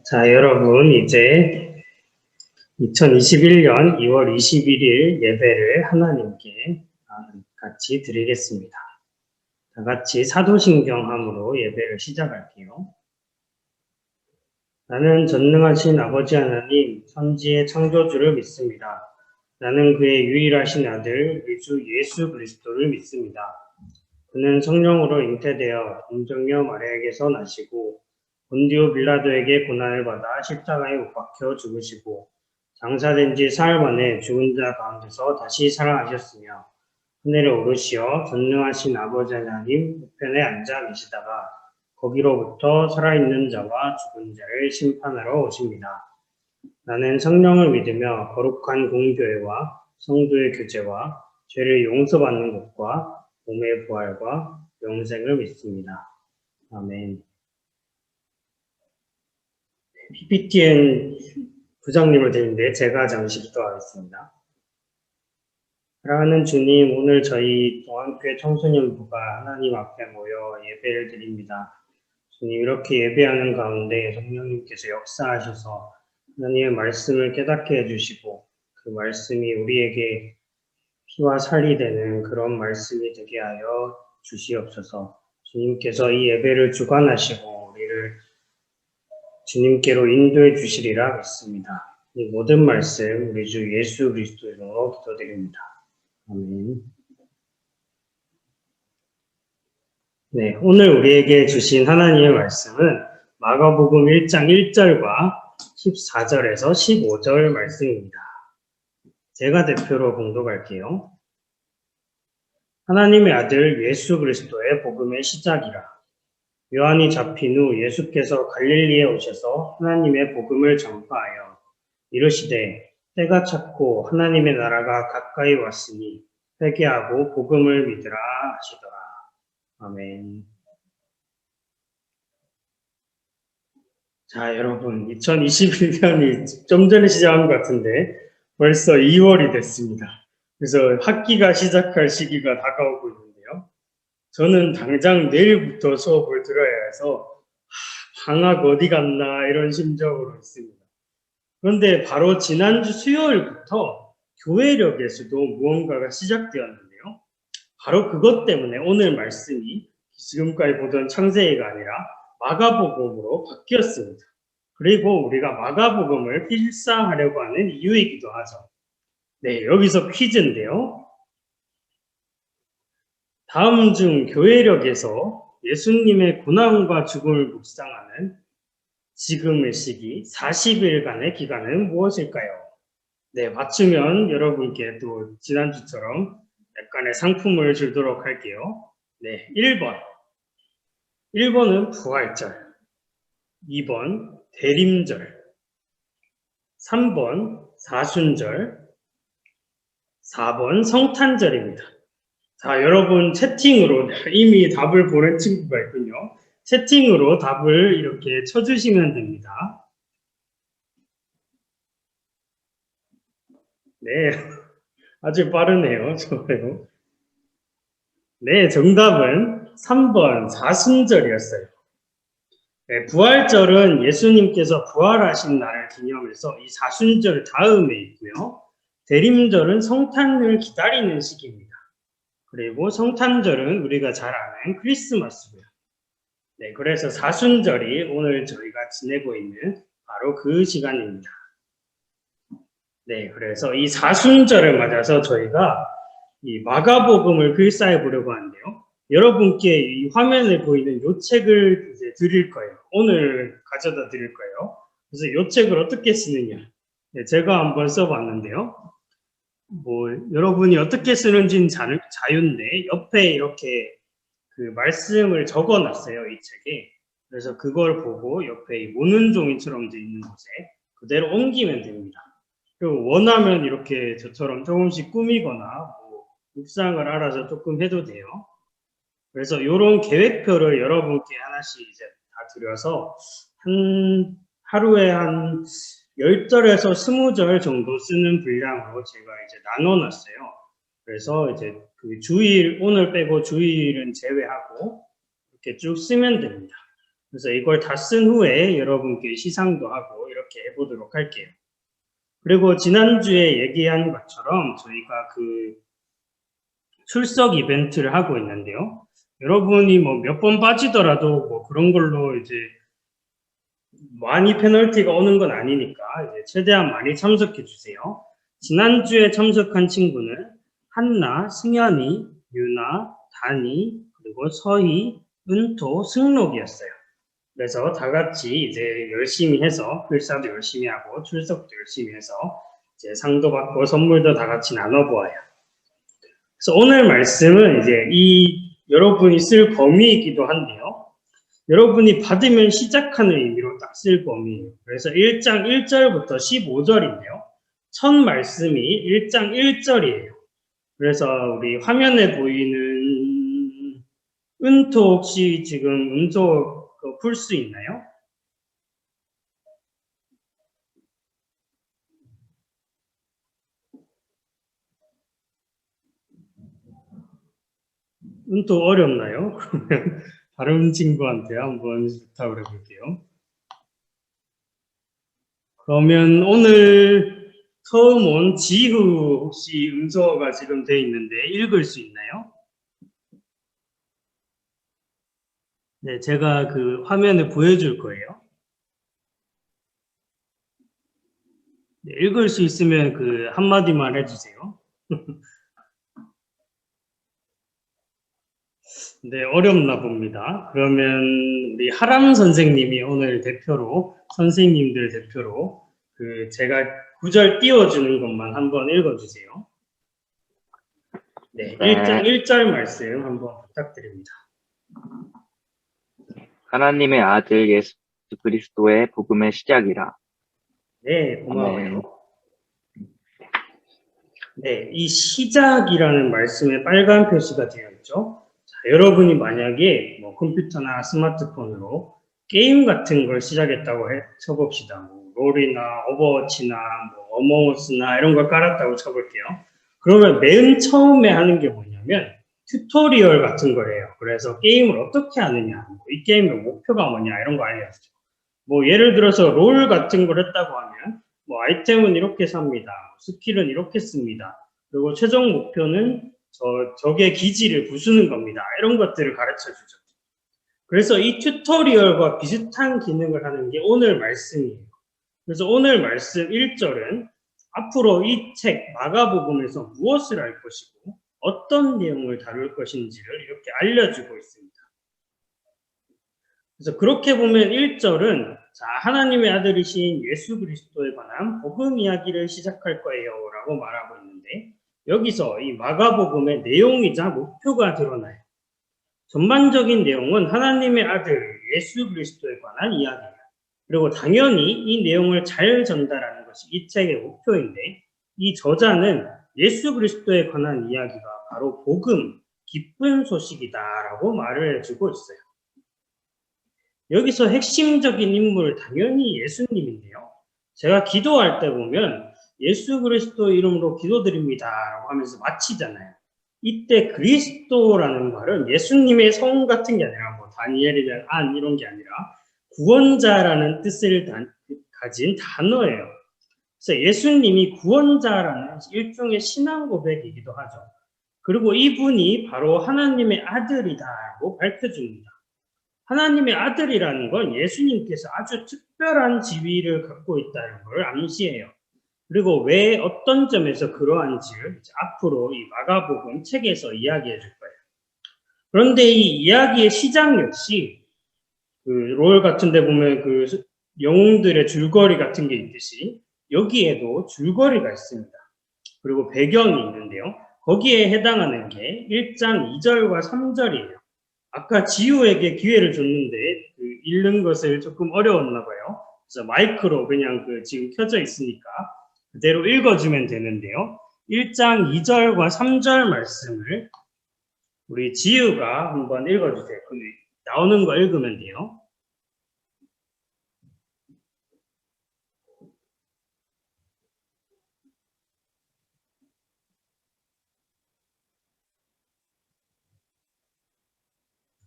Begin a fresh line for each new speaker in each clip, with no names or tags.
자, 여러분, 이제 2021년 2월 21일 예배를 하나님께 같이 드리겠습니다. 다 같이 사도신경함으로 예배를 시작할게요. 나는 전능하신 아버지 하나님, 천지의 창조주를 믿습니다. 나는 그의 유일하신 아들, 우리 주 예수 그리스도를 믿습니다. 그는 성령으로 잉태되어 동정녀 마리아에게서 나시고 본디오 빌라도에게 고난을 받아 십자가에 못 박혀 죽으시고 장사된 지 사흘 만에 죽은 자 가운데서 다시 살아나셨으며 하늘에 오르시어 전능하신 아버지 하나님 우편에 앉아 계시다가 거기로부터 살아있는 자와 죽은 자를 심판하러 오십니다. 나는 성령을 믿으며 거룩한 공교회와 성도의 교제와 죄를 용서받는 것과 몸의 부활과 영생을 믿습니다. 아멘. PPTN 부장님을 드리는데 제가 잠시 기도하겠습니다. 사랑하는 주님, 오늘 저희 동안교회 청소년부가 하나님 앞에 모여 예배를 드립니다. 주님, 이렇게 예배하는 가운데 성령님께서 역사하셔서 하나님의 말씀을 깨닫게 해주시고 그 말씀이 우리에게 피와 살이 되는 그런 말씀이 되게 하여 주시옵소서. 주님께서 이 예배를 주관하시고 우리를 주님께로 인도해 주시리라 믿습니다. 이 모든 말씀 우리 주 예수 그리스도의 이름으로 기도드립니다. 아멘. 네, 오늘 우리에게 주신 하나님의 말씀은 마가복음 1장 1절과 14절에서 15절 말씀입니다. 제가 대표로 봉독할게요. 하나님의 아들 예수 그리스도의 복음의 시작이라. 요한이 잡힌 후 예수께서 갈릴리에 오셔서 하나님의 복음을 전파하여 이르시되 때가 찼고 하나님의 나라가 가까이 왔으니 회개하고 복음을 믿으라 하시더라. 아멘. 자, 여러분, 2021년이 좀 전에 시작한 것 같은데 벌써 2월이 됐습니다. 그래서 학기가 시작할 시기가 다가오고 있는데요. 저는 당장 내일부터 수업을 들어야 해서 방학 어디 갔나 이런 심정으로 있습니다. 그런데 바로 지난주 수요일부터 교회력에서도 무언가가 시작되었는데요. 바로 그것 때문에 오늘 말씀이 지금까지 보던 창세기가 아니라 마가복음으로 바뀌었습니다. 그리고 우리가 마가복음을 필사하려고 하는 이유이기도 하죠. 네, 여기서 퀴즈인데요. 다음 중 교회력에서 예수님의 고난과 죽음을 묵상하는 지금의 시기 40일간의 기간은 무엇일까요? 네, 맞추면 여러분께 또 지난주처럼 약간의 상품을 주도록 할게요. 네, 1번. 1번은 부활절. 2번 대림절. 3번 사순절. 4번 성탄절입니다. 자, 여러분 채팅으로 이미 답을 보낸 친구가 있군요. 채팅으로 답을 이렇게 쳐주시면 됩니다. 네, 아주 빠르네요. 좋아요. 네, 정답은 3번 사순절이었어요. 네, 부활절은 예수님께서 부활하신 날을 기념해서 이 사순절 다음에 있고요. 대림절은 성탄을 기다리는 시기입니다. 그리고 성탄절은 우리가 잘 아는 크리스마스고요. 네, 그래서 사순절이 오늘 저희가 지내고 있는 바로 그 시간입니다. 네, 그래서 이 사순절을 맞아서 저희가 이 마가복음을 필사해 보려고 하는데요. 여러분께 이 화면에 보이는 이 책을 이제 드릴 거예요. 오늘 가져다 드릴 거예요. 그래서 이 책을 어떻게 쓰느냐. 네, 제가 한번 써봤는데요. 여러분이 어떻게 쓰는지는 자유인데, 옆에 이렇게 그 말씀을 적어 놨어요, 이 책에. 그래서 그걸 보고 옆에 이 모는 종이처럼 되어 있는 곳에 그대로 옮기면 됩니다. 그리고 원하면 이렇게 저처럼 조금씩 꾸미거나 묵상을 알아서 조금 해도 돼요. 그래서 이런 계획표를 여러분께 하나씩 이제 다 드려서 하루에 한 10절에서 20절 정도 쓰는 분량으로 제가 이제 나눠놨어요. 그래서 이제 그 주일, 오늘 빼고 주일은 제외하고 이렇게 쭉 쓰면 됩니다. 그래서 이걸 다 쓴 후에 여러분께 시상도 하고 이렇게 해보도록 할게요. 그리고 지난주에 얘기한 것처럼 저희가 그 출석 이벤트를 하고 있는데요. 여러분이 뭐 몇 번 빠지더라도 뭐 그런 걸로 이제 많이 페널티가 오는 건 아니니까 이제 최대한 많이 참석해 주세요. 지난주에 참석한 친구는 한나, 승현이, 유나, 다니, 그리고 서희, 은토, 승록이었어요. 그래서 다 같이 이제 열심히 해서 필사도 열심히 하고 출석도 열심히 해서 이제 상도 받고 선물도 다 같이 나눠보아요. 그래서 오늘 말씀은 이제 이 여러분이 쓸 범위이기도 한데요. 여러분이 받으면 시작하는 의미로 딱 쓸 범위예요. 그래서 1장 1절부터 15절인데요. 첫 말씀이 1장 1절이에요. 그래서 우리 화면에 보이는 은토 혹시 지금 음소 풀 수 있나요? 또 어렵나요? 그러면 다른 친구한테 한번 부탁을 해볼게요. 그러면 오늘 처음 온 지후 혹시 음소어가 지금 돼 있는데 읽을 수 있나요? 네, 제가 그 화면에 보여줄 거예요. 네, 읽을 수 있으면 그 한마디만 해주세요. 네, 어렵나 봅니다. 그러면 우리 하람 선생님이 오늘 대표로, 선생님들 대표로 그 제가 구절 띄워주는 것만 한번 읽어주세요. 네, 1장 1절 말씀 한번 부탁드립니다.
하나님의 아들 예수 그리스도의 복음의 시작이라.
네, 고마워요. 네, 이 시작이라는 말씀에 빨간 표시가 되어 있죠. 자, 여러분이 만약에 뭐 컴퓨터나 스마트폰으로 게임 같은 걸 시작했다고 쳐봅시다. 뭐 롤이나 오버워치나 뭐 어몽어스나 이런 걸 깔았다고 쳐볼게요. 그러면 맨 처음에 하는 게 뭐냐면 튜토리얼 같은 거래요. 그래서 게임을 어떻게 하느냐, 뭐 이 게임의 목표가 뭐냐 이런 거 알려주죠. 뭐 예를 들어서 롤 같은 걸 했다고 하면 뭐 아이템은 이렇게 삽니다. 스킬은 이렇게 씁니다. 그리고 최종 목표는 적의 기지를 부수는 겁니다. 이런 것들을 가르쳐 주죠. 그래서 이 튜토리얼과 비슷한 기능을 하는 게 오늘 말씀이에요. 그래서 오늘 말씀 1절은 앞으로 이 책 마가복음에서 무엇을 할 것이고 어떤 내용을 다룰 것인지를 이렇게 알려주고 있습니다. 그래서 그렇게 보면 1절은 자, 하나님의 아들이신 예수 그리스도에 관한 복음 이야기를 시작할 거예요 라고 말하고 있는데 여기서 이 마가복음의 내용이자 목표가 드러나요. 전반적인 내용은 하나님의 아들 예수 그리스도에 관한 이야기예요. 그리고 당연히 이 내용을 잘 전달하는 것이 이 책의 목표인데 이 저자는 예수 그리스도에 관한 이야기가 바로 복음, 기쁜 소식이다라고 말을 해주고 있어요. 여기서 핵심적인 인물 당연히 예수님인데요. 제가 기도할 때 보면 예수 그리스도 이름으로 기도드립니다라고 하면서 마치잖아요. 이때 그리스도라는 말은 예수님의 성 같은 게 아니라 뭐 다니엘이나 안 이런 게 아니라 구원자라는 뜻을 가진 단어예요. 그래서 예수님이 구원자라는 일종의 신앙 고백이기도 하죠. 그리고 이분이 바로 하나님의 아들이다라고 밝혀줍니다. 하나님의 아들이라는 건 예수님께서 아주 특별한 지위를 갖고 있다는 걸 암시해요. 그리고 왜 어떤 점에서 그러한지를 앞으로 이 마가복음 책에서 이야기해 줄 거예요. 그런데 이 이야기의 시작 역시 그 롤 같은 데 보면 그 영웅들의 줄거리 같은 게 있듯이 여기에도 줄거리가 있습니다. 그리고 배경이 있는데요. 거기에 해당하는 게 1장 2절과 3절이에요. 아까 지우에게 기회를 줬는데 그 읽는 것을 조금 어려웠나 봐요. 그래서 마이크로 그냥 그 지금 켜져 있으니까 그대로 읽어주면 되는데요. 1장 2절과 3절 말씀을 우리 지우가 한번 읽어주세요. 그 나오는 거 읽으면 돼요.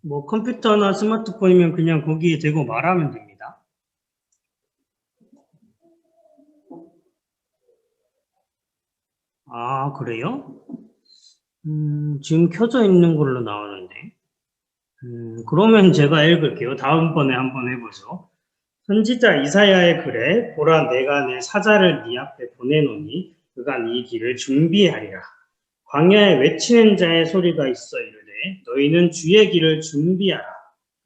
뭐 컴퓨터나 스마트폰이면 그냥 거기에 대고 말하면 됩니다. 아, 그래요? 지금 켜져 있는 걸로 나오는데. 그러면 제가 읽을게요. 다음번에 한번 해보죠. 선지자 이사야의 글에 보라 내가 내 사자를 네 앞에 보내노니 그가 네 길을 준비하리라. 광야에 외치는 자의 소리가 있어 이르되 너희는 주의 길을 준비하라.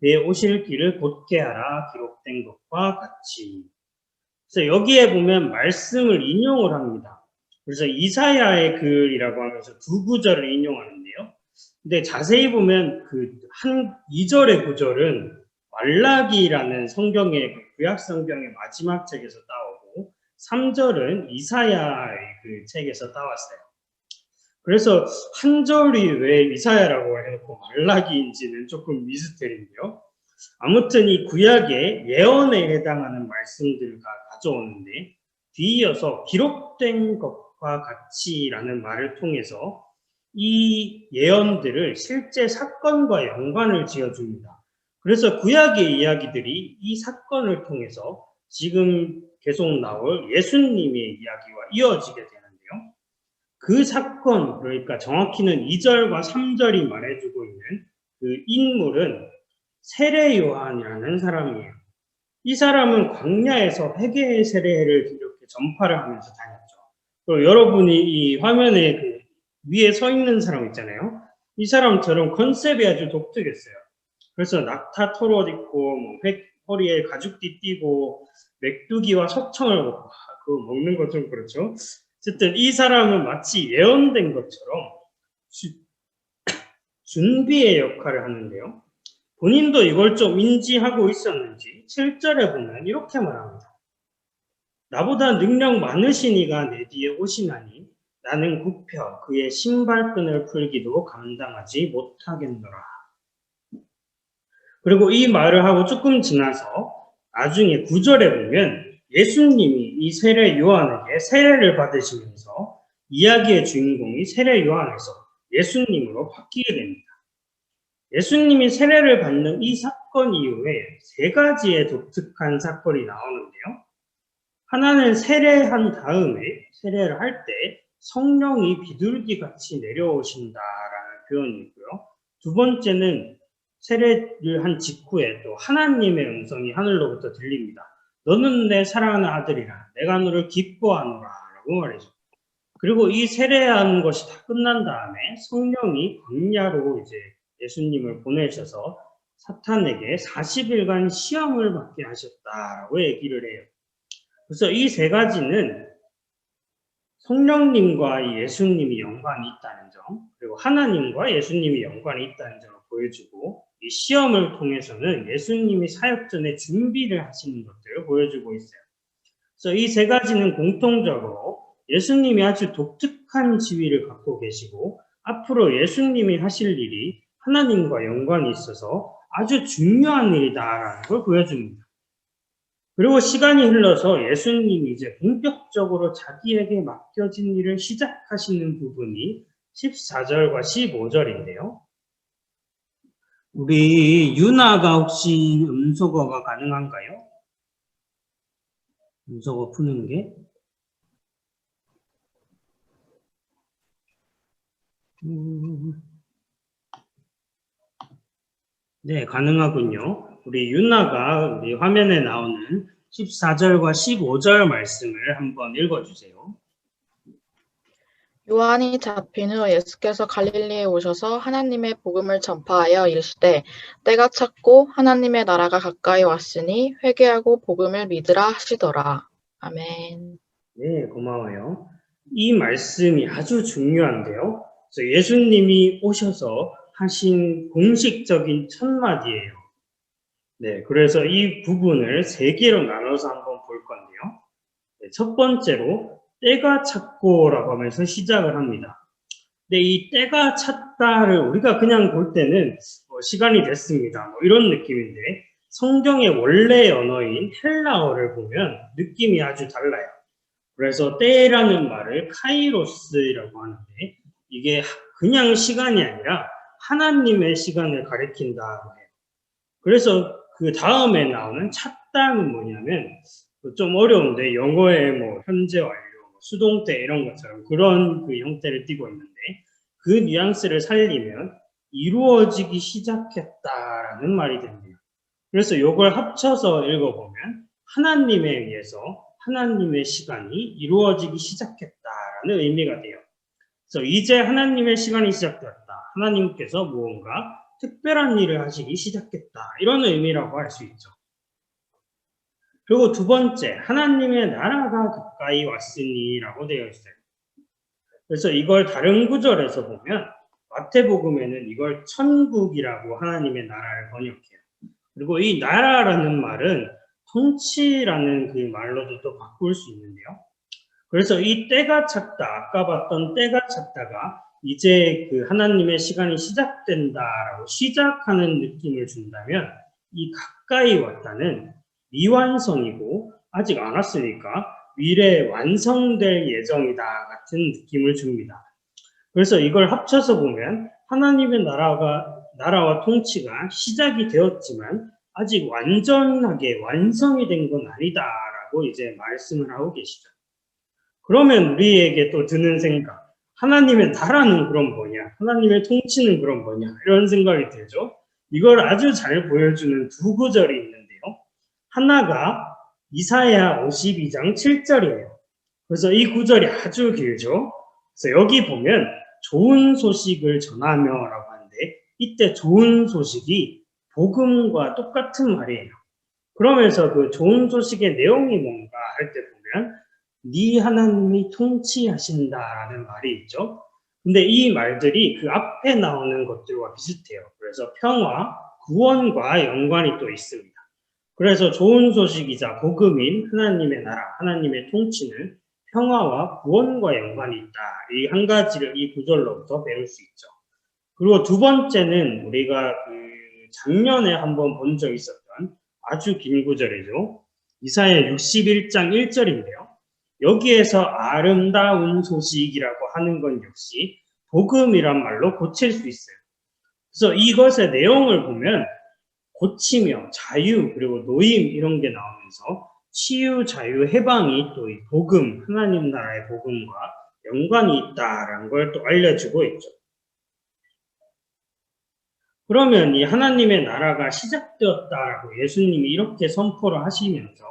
그의 오실 길을 곧게 하라. 기록된 것과 같이. 그래서 여기에 보면 말씀을 인용을 합니다. 그래서 이사야의 글이라고 하면서 두 구절을 인용하는데요. 근데 자세히 보면 그 한 2절의 구절은 말라기라는 성경의 구약 성경의 마지막 책에서 따오고 3절은 이사야의 그 책에서 따왔어요. 그래서 한 절이 왜 이사야라고 해놓고 말라기인지는 조금 미스터리인데요. 아무튼 이 구약의 예언에 해당하는 말씀들을 가져오는데 뒤이어서 기록된 것과 같이라는 말을 통해서 이 예언들을 실제 사건과 연관을 지어줍니다. 그래서 구약의 이야기들이 이 사건을 통해서 지금 계속 나올 예수님의 이야기와 이어지게 되는데요. 그 사건, 그러니까 정확히는 2절과 3절이 말해주고 있는 그 인물은 세례 요한이라는 사람이에요. 이 사람은 광야에서 회개의 세례를 이렇게 전파를 하면서 다녔죠. 또 여러분이 이 화면에 그 위에 서 있는 사람 있잖아요. 이 사람처럼 컨셉이 아주 독특했어요. 그래서 낙타 털옷 입고 뭐 허리에 가죽띠 띠고 맥두기와 석청을 먹고 그거 먹는 것 좀 그렇죠. 어쨌든 이 사람은 마치 예언된 것처럼 준비의 역할을 하는데요. 본인도 이걸 좀 인지하고 있었는지 7절에 보면 이렇게 말합니다. 나보다 능력 많으신 이가 내 뒤에 오시나니 나는 굽혀 그의 신발끈을 풀기도 감당하지 못하겠노라. 그리고 이 말을 하고 조금 지나서 나중에 9절에 보면 예수님이 이 세례 요한에게 세례를 받으시면서 이야기의 주인공이 세례 요한에서 예수님으로 바뀌게 됩니다. 예수님이 세례를 받는 이 사건 이후에 세 가지의 독특한 사건이 나오는데요. 하나는 세례한 다음에 세례를 할 때 성령이 비둘기같이 내려오신다라는 표현이고요. 두 번째는 세례를 한 직후에 또 하나님의 음성이 하늘로부터 들립니다. 너는 내 사랑하는 아들이라 내가 너를 기뻐하노라 라고 말해줍니다. 그리고 이 세례하는 것이 다 끝난 다음에 성령이 광야로 이제 예수님을 보내셔서 사탄에게 40일간 시험을 받게 하셨다라고 얘기를 해요. 그래서 이 세 가지는 성령님과 예수님이 연관이 있다는 점, 그리고 하나님과 예수님이 연관이 있다는 점을 보여주고 이 시험을 통해서는 예수님이 사역 전에 준비를 하시는 것들을 보여주고 있어요. 그래서 이 세 가지는 공통적으로 예수님이 아주 독특한 지위를 갖고 계시고 앞으로 예수님이 하실 일이 하나님과 연관이 있어서 아주 중요한 일이다라는 걸 보여줍니다. 그리고 시간이 흘러서 예수님이 이제 본격적으로 자기에게 맡겨진 일을 시작하시는 부분이 14절과 15절인데요. 우리 유나가 혹시 음소거가 가능한가요? 음소거 푸는 게? 네, 가능하군요. 우리 유나가 우리 화면에 나오는 14절과 15절 말씀을 한번 읽어주세요.
요한이 잡힌 후 예수께서 갈릴리에 오셔서 하나님의 복음을 전파하여 이르시되 때가 찼고 하나님의 나라가 가까이 왔으니 회개하고 복음을 믿으라 하시더라. 아멘.
네, 고마워요. 이 말씀이 아주 중요한데요. 그래서 예수님이 오셔서 하신 공식적인 첫 마디예요. 네, 그래서 이 부분을 세 개로 나눠서 한번 볼 건데요. 네, 첫 번째로 때가 찼고라고 하면서 시작을 합니다. 근데 이 때가 찼다를 우리가 그냥 볼 때는 시간이 됐습니다. 이런 느낌인데 성경의 원래 언어인 헬라어를 보면 느낌이 아주 달라요. 그래서 때라는 말을 카이로스라고 하는데 이게 그냥 시간이 아니라 하나님의 시간을 가리킨다고 해요. 그래서 그 다음에 나오는 찾다는 뭐냐면 좀 어려운데 영어의 뭐 현재 완료, 수동태 이런 것처럼 그런 그 형태를 띠고 있는데 그 뉘앙스를 살리면 이루어지기 시작했다라는 말이 됩니다. 그래서 이걸 합쳐서 읽어보면 하나님에 의해서 하나님의 시간이 이루어지기 시작했다라는 의미가 돼요. 그래서 이제 하나님의 시간이 시작되었다. 하나님께서 무언가 특별한 일을 하시기 시작했다. 이런 의미라고 할 수 있죠. 그리고 두 번째, 하나님의 나라가 가까이 왔으니라고 되어 있어요. 그래서 이걸 다른 구절에서 보면 마태복음에는 이걸 천국이라고 하나님의 나라를 번역해요. 그리고 이 나라라는 말은 통치라는 그 말로도 또 바꿀 수 있는데요. 그래서 이 때가 찼다, 아까 봤던 때가 찼다가 이제 그 하나님의 시간이 시작된다라고 시작하는 느낌을 준다면 이 가까이 왔다는 미완성이고 아직 안 왔으니까 미래에 완성될 예정이다 같은 느낌을 줍니다. 그래서 이걸 합쳐서 보면 하나님의 나라와 통치가 시작이 되었지만 아직 완전하게 완성이 된 건 아니다라고 이제 말씀을 하고 계시죠. 그러면 우리에게 또 드는 생각, 하나님의 나라는 그럼 뭐냐? 하나님의 통치는 그럼 뭐냐? 이런 생각이 들죠. 이걸 아주 잘 보여주는 두 구절이 있는데요. 하나가 이사야 52장 7절이에요. 그래서 이 구절이 아주 길죠. 그래서 여기 보면 좋은 소식을 전하며라고 하는데 이때 좋은 소식이 복음과 똑같은 말이에요. 그러면서 그 좋은 소식의 내용이 뭔가 할 때 보면 네 하나님이 통치하신다라는 말이 있죠. 근데 이 말들이 그 앞에 나오는 것들과 비슷해요. 그래서 평화, 구원과 연관이 또 있습니다. 그래서 좋은 소식이자 복음인 하나님의 나라, 하나님의 통치는 평화와 구원과 연관이 있다. 이 한 가지를 이 구절로부터 배울 수 있죠. 그리고 두 번째는 우리가 작년에 한번 본 적 있었던 아주 긴 구절이죠. 이사야 61장 1절인데요. 여기에서 아름다운 소식이라고 하는 건 역시 복음이란 말로 고칠 수 있어요. 그래서 이것의 내용을 보면 고치며 자유 그리고 노임 이런 게 나오면서 치유, 자유, 해방이 또 이 복음, 하나님 나라의 복음과 연관이 있다라는 걸 또 알려주고 있죠. 그러면 이 하나님의 나라가 시작되었다라고 예수님이 이렇게 선포를 하시면서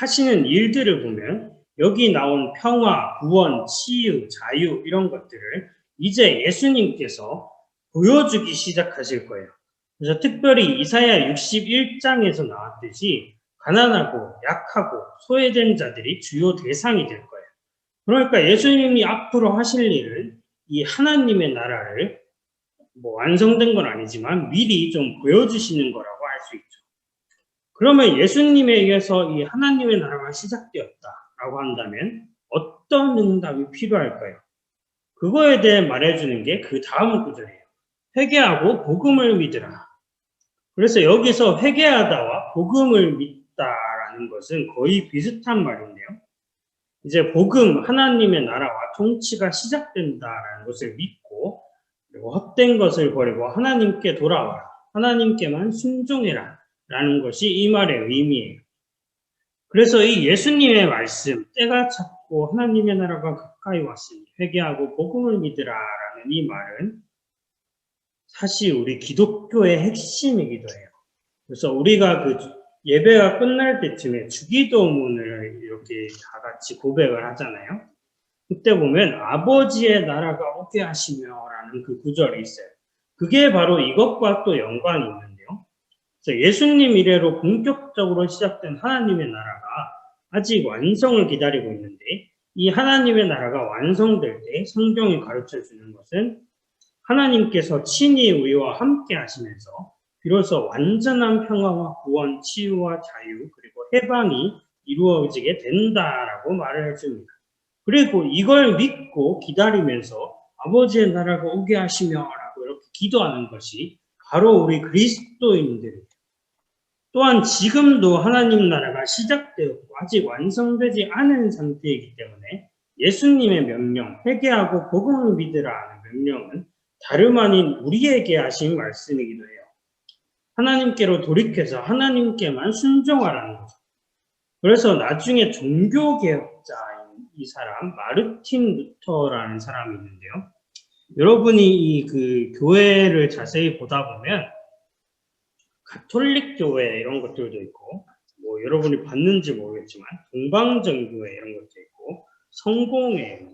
하시는 일들을 보면 여기 나온 평화, 구원, 치유, 자유 이런 것들을 이제 예수님께서 보여주기 시작하실 거예요. 그래서 특별히 이사야 61장에서 나왔듯이 가난하고 약하고 소외된 자들이 주요 대상이 될 거예요. 그러니까 예수님이 앞으로 하실 일은 이 하나님의 나라를 뭐 완성된 건 아니지만 미리 좀 보여주시는 거라고 할 수 있죠. 그러면 예수님에 의해서 이 하나님의 나라가 시작되었다라고 한다면 어떤 응답이 필요할까요? 그거에 대해 말해주는 게 그 다음 구절이에요. 회개하고 복음을 믿으라. 그래서 여기서 회개하다와 복음을 믿다라는 것은 거의 비슷한 말인데요. 이제 복음, 하나님의 나라와 통치가 시작된다라는 것을 믿고 그리고 헛된 것을 버리고 하나님께 돌아와라. 하나님께만 순종해라. 라는 것이 이 말의 의미예요. 그래서 이 예수님의 말씀, 때가 찼고 하나님의 나라가 가까이 왔으니 회개하고 복음을 믿으라 라는 이 말은 사실 우리 기독교의 핵심이기도 해요. 그래서 우리가 그 예배가 끝날 때쯤에 주기도문을 이렇게 다 같이 고백을 하잖아요. 그때 보면 아버지의 나라가 오게 하시며 라는 그 구절이 있어요. 그게 바로 이것과 또 연관이 있는데요. 그래서 예수님 이래로 본격적으로 시작된 하나님의 나라가 아직 완성을 기다리고 있는데 이 하나님의 나라가 완성될 때 성경이 가르쳐 주는 것은 하나님께서 친히 우리와 함께 하시면서 비로소 완전한 평화와 구원, 치유와 자유 그리고 해방이 이루어지게 된다라고 말을 해줍니다. 그리고 이걸 믿고 기다리면서 아버지의 나라가 오게 하시며라고 이렇게 기도하는 것이 바로 우리 그리스도인들이에요. 또한 지금도 하나님 나라가 시작되었고 아직 완성되지 않은 상태이기 때문에 예수님의 명령, 회개하고 복음을 믿으라 하는 명령은 다름 아닌 우리에게 하신 말씀이기도 해요. 하나님께로 돌이켜서 하나님께만 순종하라는 거죠. 그래서 나중에 종교개혁자인 이 사람, 마르틴 루터라는 사람이 있는데요. 여러분이 이 교회를 자세히 보다 보면 가톨릭 교회 이런 것들도 있고, 뭐 여러분이 봤는지 모르겠지만 동방정교회 이런 것도 있고, 성공회,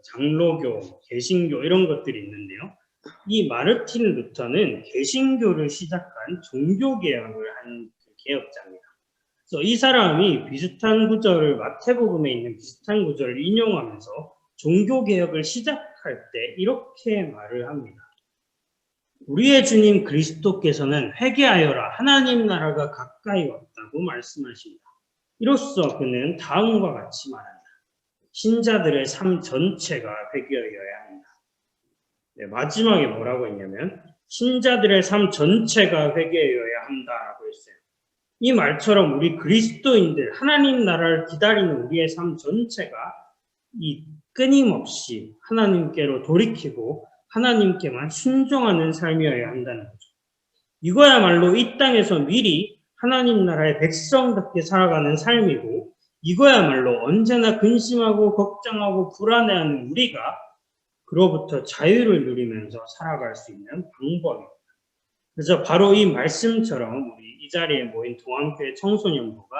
장로교, 개신교 이런 것들이 있는데요. 이 마르틴 루터는 개신교를 시작한 종교개혁을 한 개혁자입니다. 그래서 이 사람이 비슷한 구절을 마태복음에 있는 비슷한 구절을 인용하면서 종교개혁을 시작할 때 이렇게 말을 합니다. 우리의 주님 그리스도께서는 회개하여라 하나님 나라가 가까이 왔다고 말씀하십니다. 이로써 그는 다음과 같이 말한다. 신자들의 삶 전체가 회개하여야 한다. 네, 마지막에 뭐라고 했냐면 신자들의 삶 전체가 회개하여야 한다라고 했어요. 이 말처럼 우리 그리스도인들 하나님 나라를 기다리는 우리의 삶 전체가 이 끊임없이 하나님께로 돌이키고 하나님께만 순종하는 삶이어야 한다는 거죠. 이거야말로 이 땅에서 미리 하나님 나라의 백성답게 살아가는 삶이고 이거야말로 언제나 근심하고 걱정하고 불안해하는 우리가 그로부터 자유를 누리면서 살아갈 수 있는 방법입니다. 그래서 바로 이 말씀처럼 우리 이 자리에 모인 동안교회 청소년부가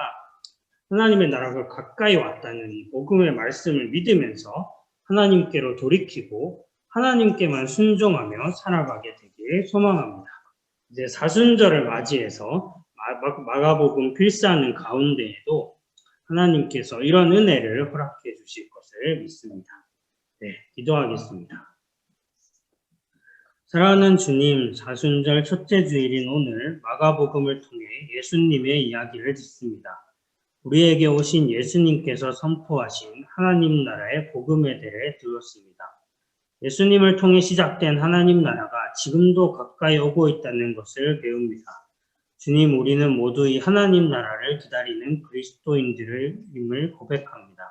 하나님의 나라가 가까이 왔다는 이 복음의 말씀을 믿으면서 하나님께로 돌이키고 하나님께만 순종하며 살아가게 되길 소망합니다. 이제 사순절을 맞이해서 마가복음 필사하는 가운데에도 하나님께서 이런 은혜를 허락해 주실 것을 믿습니다. 네, 기도하겠습니다. 사랑하는 주님, 사순절 첫째 주일인 오늘 마가복음을 통해 예수님의 이야기를 듣습니다. 우리에게 오신 예수님께서 선포하신 하나님 나라의 복음에 대해 들었습니다. 예수님을 통해 시작된 하나님 나라가 지금도 가까이 오고 있다는 것을 배웁니다. 주님, 우리는 모두 이 하나님 나라를 기다리는 그리스도인들임을 고백합니다.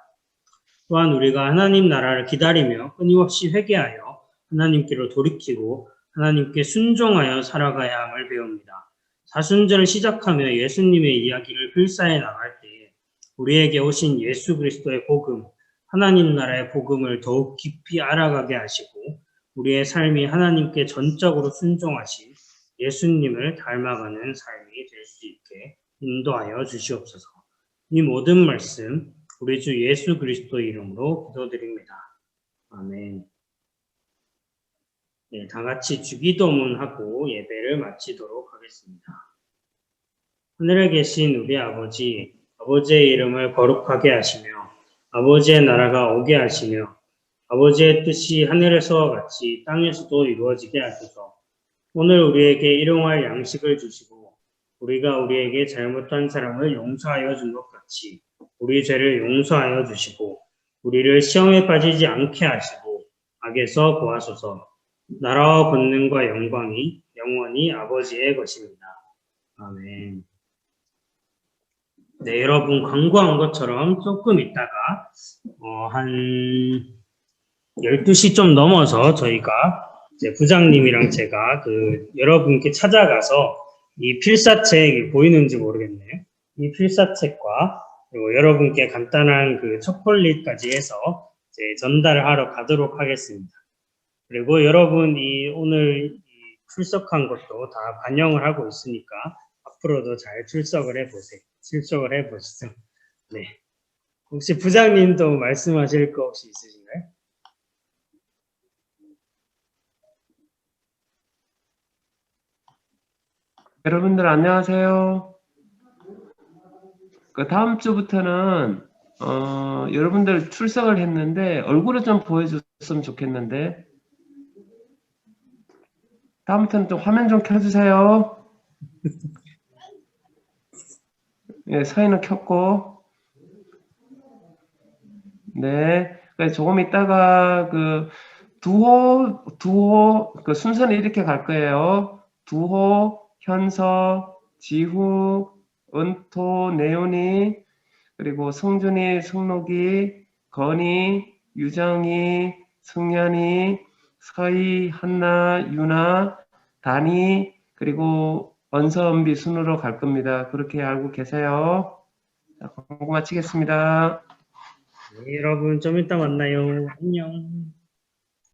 또한 우리가 하나님 나라를 기다리며 끊임없이 회개하여 하나님께로 돌이키고 하나님께 순종하여 살아가야 함을 배웁니다. 사순절을 시작하며 예수님의 이야기를 필사해 나갈 때 우리에게 오신 예수 그리스도의 복음, 하나님 나라의 복음을 더욱 깊이 알아가게 하시고 우리의 삶이 하나님께 전적으로 순종하신 예수님을 닮아가는 삶이 될 수 있게 인도하여 주시옵소서. 이 모든 말씀 우리 주 예수 그리스도 이름으로 기도드립니다. 아멘. 네, 다 같이 주기도문하고 예배를 마치도록 하겠습니다. 하늘에 계신 우리 아버지, 아버지의 이름을 거룩하게 하시며 아버지의 나라가 오게 하시며 아버지의 뜻이 하늘에서와 같이 땅에서도 이루어지게 하소서. 오늘 우리에게 일용할 양식을 주시고 우리가 우리에게 잘못한 사람을 용서하여 준 것 같이 우리 죄를 용서하여 주시고 우리를 시험에 빠지지 않게 하시고 악에서 구하소서. 나라와 권능과 영광이 영원히 아버지의 것입니다. 아멘. 네, 여러분 광고한 것처럼 조금 있다가 한 12시 좀 넘어서 저희가 이제 부장님이랑 제가 여러분께 찾아가서 이 필사책 보이는지 모르겠네요. 이 필사책과 그리고 여러분께 간단한 초콜릿까지 해서 이제 전달을 하러 가도록 하겠습니다. 그리고 여러분이 오늘 출석한 것도 다 반영을 하고 있으니까 앞으로도 잘 출석을 해보시죠. 네. 혹시 부장님도 말씀하실 거 혹시 있으신가요?
여러분들 안녕하세요. 다음 주부터는 여러분들 출석을 했는데 얼굴을 좀 보여줬으면 좋겠는데 다음부터는 좀 화면 좀 켜주세요. 예, 서희는 켰고 네, 조금 있다가 두호 순서는 이렇게 갈 거예요. 두호, 현서, 지후, 은토, 내윤이, 그리고 성준이, 승록이, 건이, 유정이, 승연이, 서희, 한나, 유나, 다니, 그리고 원서은비 순으로 갈 겁니다. 그렇게 알고 계세요? 자, 광고 마치겠습니다.
네, 여러분 좀 이따 만나요. 안녕.